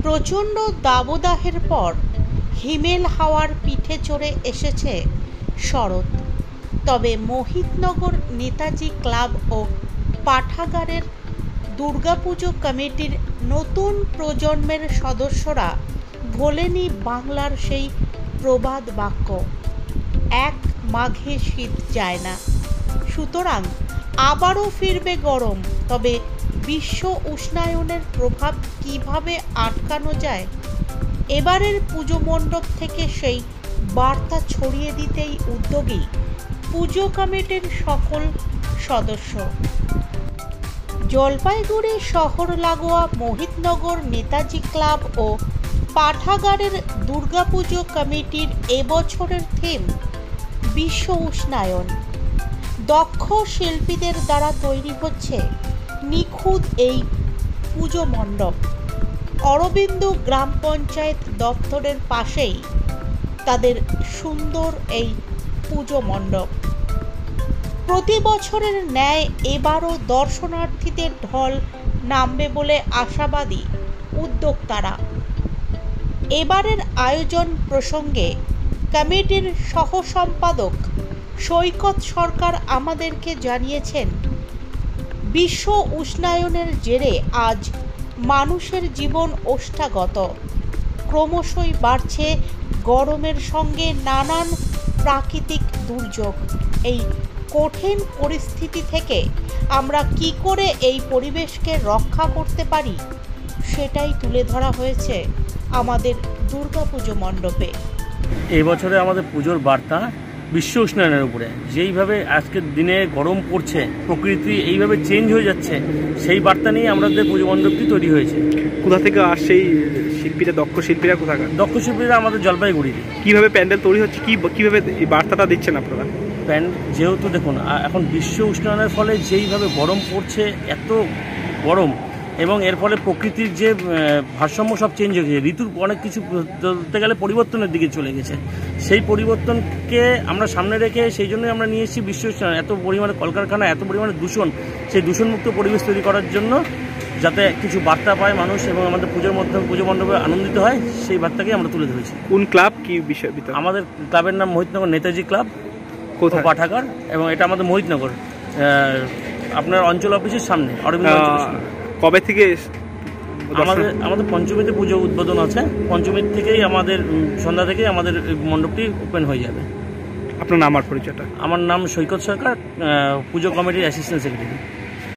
প্রচণ্ড দাবদাহের পর হিমেল হাওয়ার পিঠে চড়ে এসেছে শরৎ। তবে মোহিতনগর নেতাজি ক্লাব ও পাঠাগারের দুর্গাপুজো কমিটির নতুন প্রজন্মের সদস্যরা ভোলেনি বাংলার সেই প্রবাদ বাক্য, এক মাঘে শীত যায় না। সুতরাং আবারও ফিরবে গরম। তবে বিশ্ব উষ্ণায়নের প্রভাব কিভাবে আটকানো যায়, এবারের পুজো মণ্ডপ থেকে সেই বার্তা ছড়িয়ে দিতেই উদ্যোগী পুজো কমিটির সকল সদস্য। জলপাইগুড়ি শহর লাগোয়া মোহিতনগর নেতাজি ক্লাব ও পাঠাগারের দুর্গাপুজো কমিটির এবছরের থিম বিশ্ব উষ্ণায়ন। দক্ষ শিল্পীদের দ্বারা তৈরি হচ্ছে নিখুঁত এই পুজো মণ্ডপ। অরবিন্দ গ্রাম পঞ্চায়েত দপ্তরের পাশেই তাদের সুন্দর এই পুজো মণ্ডপ। প্রতি বছরের ন্যায় এবারও দর্শনার্থীদের ঢল নামবে বলে আশাবাদী উদ্যোক্তারা। এবারের আয়োজন প্রসঙ্গে কমিটির সহ সম্পাদক সৈকত সরকার আমাদেরকে জানিয়েছেন, বিশ্ব উষ্ণায়নের জেরে আজ মানুষের জীবন ওষ্ঠাগত। ক্রমশই বাড়ছে গরমের সঙ্গে নানান প্রাকৃতিক দুর্যোগ। এই কঠিন পরিস্থিতি থেকে আমরা কি করে এই পরিবেশকে রক্ষা করতে পারি, সেটাই তুলে ধরা হয়েছে আমাদের দুর্গাপুজো মণ্ডপে। এই বছরে আমাদের পুজোর বার্তা বিশ্ব উষ্ণায়নের উপরে। যেইভাবে আজকের দিনে গরম পড়ছে, প্রকৃতি এইভাবে চেঞ্জ হয়ে যাচ্ছে, সেই বার্তা নিয়ে আমাদের পুজো মণ্ডপটি তৈরি হয়েছে। কোথা থেকে আসছে এই শিল্পীরা, দক্ষ শিল্পীরা কোথাকার? দক্ষ শিল্পীরা আমাদের জলপাইগুড়িতে। কীভাবে প্যান্ডেল তৈরি হচ্ছে, কীভাবে এই বার্তাটা দিচ্ছেন আপনারা? যেহেতু দেখুন এখন বিশ্ব উষ্ণায়নের ফলে যেইভাবে গরম পড়ছে, এত গরম, এবং এর ফলে প্রকৃতির যে ভারসাম্য সব চেঞ্জ হয়ে গেছে, ঋতুর অনেক কিছু বলতে গেলে পরিবর্তনের দিকে চলে গেছে। সেই পরিবর্তনকে আমরা সামনে রেখে সেই জন্যই আমরা নিয়ে এসেছি বিশ্ব উষ্ণায়ন। এত পরিমাণে কলকারখানা, এত পরিমাণে দূষণ, সেই দূষণমুক্ত পরিবেশ তৈরি করার জন্য যাতে কিছু বার্তা পায় মানুষ এবং আমাদের পুজোর মধ্যে পুজো মণ্ডপে আনন্দিত হয়, সেই বার্তাকেই আমরা তুলে ধরেছি। কোন ক্লাব, কি বিষয়? আমাদের ক্লাবের নাম মোহিতনগর নেতাজি ক্লাব, কোথায় পাঠাগার, এবং এটা আমাদের মোহিতনগর আপনার অঞ্চল অফিসের সামনে, অরবিন্দ অঞ্চলের সামনে। কবে থেকে আমাদের পঞ্চমীতে পুজো উদ্বোধন আছে। পঞ্চমীর থেকেই আমাদের সন্ধ্যা থেকেই আমাদের মণ্ডপটি ওপেন হয়ে যাবে। আপনার নাম আর পরিচয়টা? আমার নাম সৈকত সরকার, পুজো কমিটির অ্যাসিস্ট্যান্ট সেক্রেটারি।